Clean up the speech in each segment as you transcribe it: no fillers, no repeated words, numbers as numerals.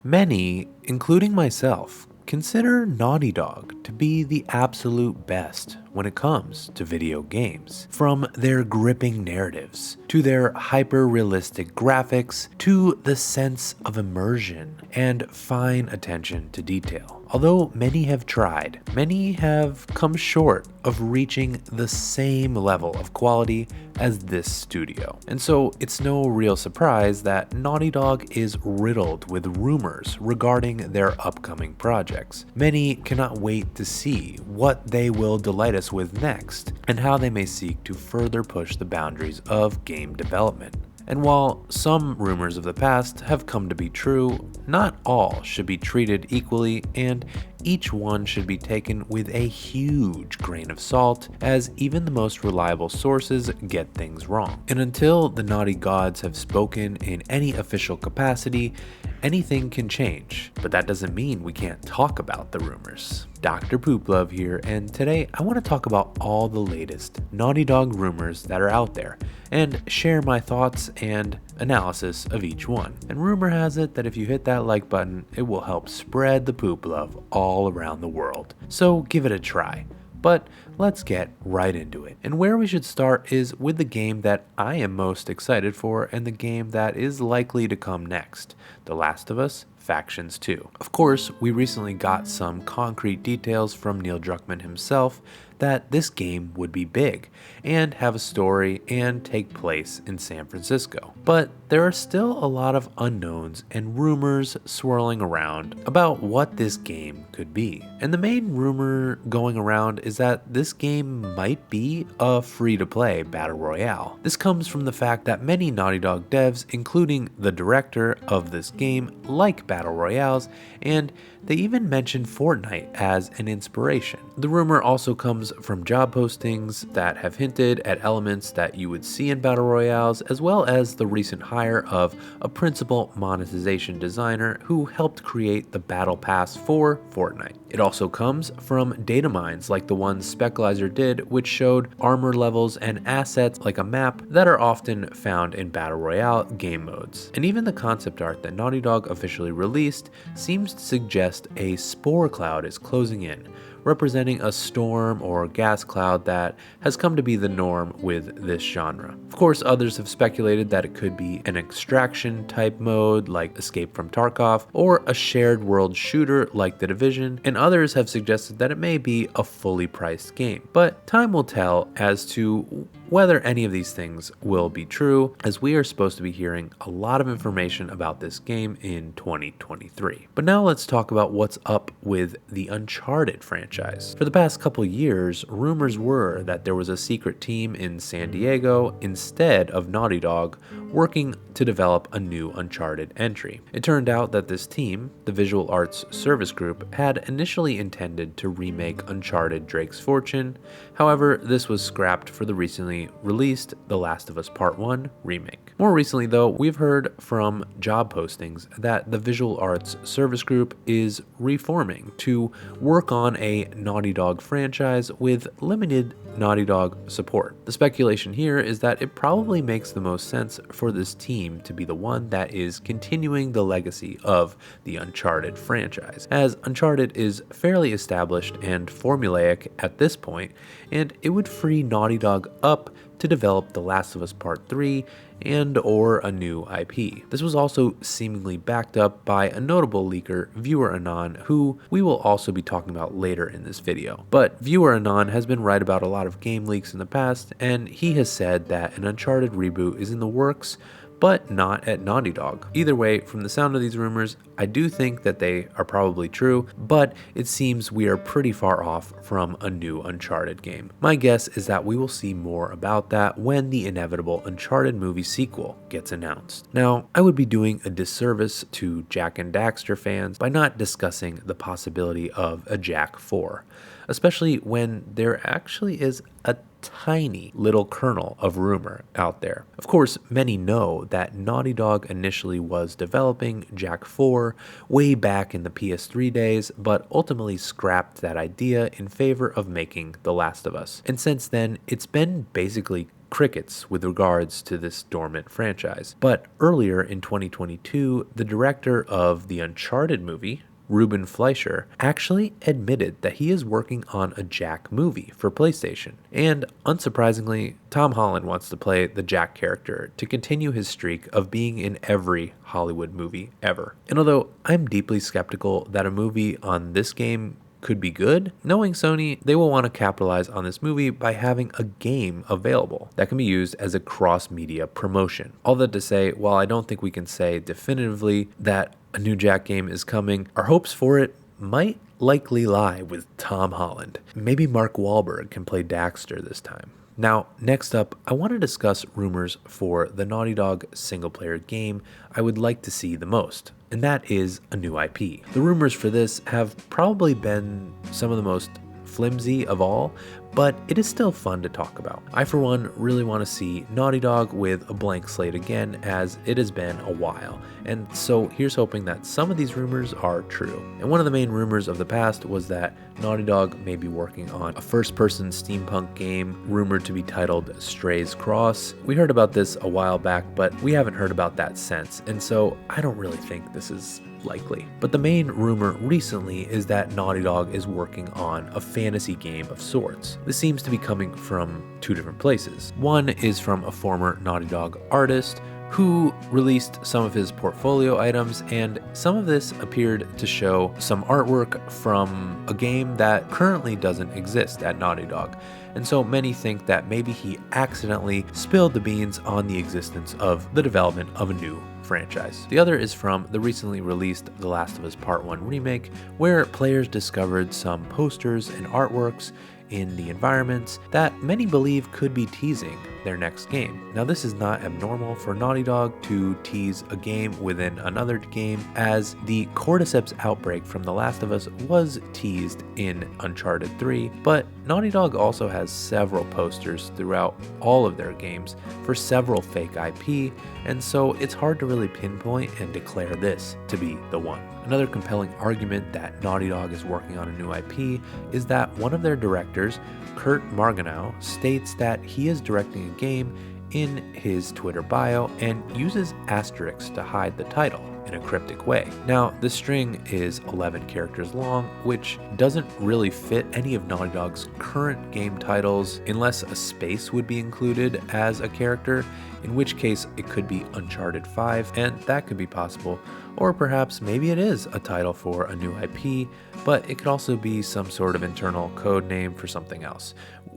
Many, including myself, consider Naughty Dog to be the absolute best when it comes to video games. From their gripping narratives, to their hyper-realistic graphics, to the sense of immersion and fine attention to detail. Although many have tried, many have come short of reaching the same level of quality as this studio. And so it's no real surprise that Naughty Dog is riddled with rumors regarding their upcoming projects. Many cannot wait to see what they will delight us with next, and how they may seek to further push the boundaries of game development. And while some rumors of the past have come to be true, not all should be treated equally, and each one should be taken with a huge grain of salt, as even the most reliable sources get things wrong. And until the naughty gods have spoken in any official capacity, anything can change. But that doesn't mean we can't talk about the rumors. Dr. Pooplove here, and today I want to talk about all the latest Naughty Dog rumors that are out there, and share my thoughts and analysis of each one. And rumor has it that if you hit that like button, it will help spread the poop love all around the world. So give it a try. But let's get right into it. And where we should start is with the game that I am most excited for, and the game that is likely to come next, The Last of Us Factions 2. Of course, we recently got some concrete details from Neil Druckmann himself that this game would be big, and have a story, and take place in San Francisco. But there are still a lot of unknowns and rumors swirling around about what this game could be. And the main rumor going around is that this game might be a free-to-play battle royale. This comes from the fact that many Naughty Dog devs, including the director of this game, like battle royales, and they even mentioned Fortnite as an inspiration. The rumor also comes from job postings that have hinted at elements that you would see in battle royales, as well as the recent hire of a principal monetization designer who helped create the battle pass for Fortnite. It also comes from data mines like the ones Speclizer did, which showed armor levels and assets like a map that are often found in battle royale game modes. And even the concept art that Naughty Dog officially released seems to suggest a spore cloud is closing in, representing a storm or gas cloud that has come to be the norm with this genre. Of course, others have speculated that it could be an extraction type mode like Escape from Tarkov, or a shared world shooter like The Division, and others have suggested that it may be a fully priced game. But time will tell as to whether any of these things will be true, as we are supposed to be hearing a lot of information about this game in 2023. But now let's talk about what's up with the Uncharted franchise. For the past couple years, rumors were that there was a secret team in San Diego instead of Naughty Dog working to develop a new Uncharted entry. It turned out that this team, the Visual Arts Service Group, had initially intended to remake Uncharted Drake's Fortune. However, this was scrapped for the recently released The Last of Us Part 1 remake. More recently though, we've heard from job postings that the Visual Arts Service Group is reforming to work on a Naughty Dog franchise with limited Naughty Dog support. The speculation here is that it probably makes the most sense for this team to be the one that is continuing the legacy of the Uncharted franchise, as Uncharted is fairly established and formulaic at this point, and it would free Naughty Dog up to develop The Last of Us Part 3 and or a new IP. This was also seemingly backed up by a notable leaker, Viewer Anon, who we will also be talking about later in this video. But Viewer Anon has been right about a lot of game leaks in the past, and he has said that an Uncharted reboot is in the works, but not at Naughty Dog. Either way, from the sound of these rumors, I do think that they are probably true, but it seems we are pretty far off from a new Uncharted game. My guess is that we will see more about that when the inevitable Uncharted movie sequel gets announced. Now, I would be doing a disservice to Jak and Daxter fans by not discussing the possibility of a Jak 4, especially when there actually is a tiny little kernel of rumor out there. Of course, many know that Naughty Dog initially was developing Jak 4 way back in the PS3 days, but ultimately scrapped that idea in favor of making The Last of Us. And since then, it's been basically crickets with regards to this dormant franchise. But earlier in 2022, the director of the Uncharted movie, Ruben Fleischer, actually admitted that he is working on a Jack movie for PlayStation. And unsurprisingly, Tom Holland wants to play the Jack character to continue his streak of being in every Hollywood movie ever. And although I'm deeply skeptical that a movie on this game could be good, knowing Sony, they will want to capitalize on this movie by having a game available that can be used as a cross-media promotion. All that to say, while I don't think we can say definitively that a new Jack game is coming, our hopes for it might likely lie with Tom Holland. Maybe Mark Wahlberg can play Daxter this time. Now, next up, I want to discuss rumors for the Naughty Dog single-player game I would like to see the most, and that is a new IP. The rumors for this have probably been some of the most flimsy of all, but it is still fun to talk about. I, for one, really want to see Naughty Dog with a blank slate again, as it has been a while. And so here's hoping that some of these rumors are true. And one of the main rumors of the past was that Naughty Dog may be working on a first-person steampunk game rumored to be titled Stray's Cross. We heard about this a while back, but we haven't heard about that since, and so I don't really think this is likely. But the main rumor recently is that Naughty Dog is working on a fantasy game of sorts. This seems to be coming from two different places. One is from a former Naughty Dog artist who released some of his portfolio items, and some of this appeared to show some artwork from a game that currently doesn't exist at Naughty Dog. And so many think that maybe he accidentally spilled the beans on the existence of the development of a new franchise. The other is from the recently released The Last of Us Part 1 remake, where players discovered some posters and artworks in the environments that many believe could be teasing their next game. Now, this is not abnormal for Naughty Dog to tease a game within another game, as the cordyceps outbreak from The Last of Us was teased in Uncharted 3, but Naughty Dog also has several posters throughout all of their games for several fake IP, and so it's hard to really pinpoint and declare this to be the one. Another compelling argument that Naughty Dog is working on a new IP is that one of their directors, Kurt Marganow, states that he is directing a game in his Twitter bio and uses asterisks to hide the title in a cryptic way. Now, the string is 11 characters long, which doesn't really fit any of Naughty Dog's current game titles unless a space would be included as a character, in which case it could be Uncharted 5, and that could be possible. Or perhaps maybe it is a title for a new IP, but it could also be some sort of internal code name for something else.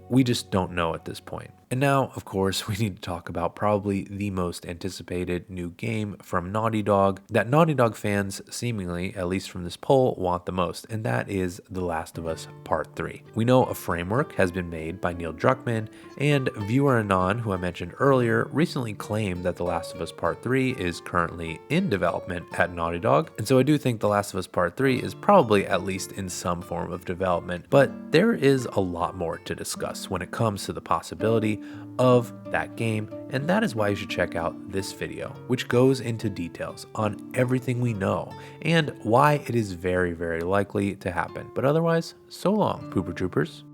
We just don't know at this point. And now, of course, we need to talk about probably the most anticipated new game from Naughty Dog that Naughty Dog fans, seemingly, at least from this poll, want the most, and that is The Last of Us Part 3. We know a framework has been made by Neil Druckmann, and viewer Anon, who I mentioned earlier, recently claimed that The Last of Us Part 3 is currently in development at Naughty Dog, and so I do think The Last of Us Part 3 is probably at least in some form of development, but there is a lot more to discuss when it comes to the possibility of that game, and that is why you should check out this video, which goes into details on everything we know and why it is very, very likely to happen. But otherwise, so long, Pooper Troopers.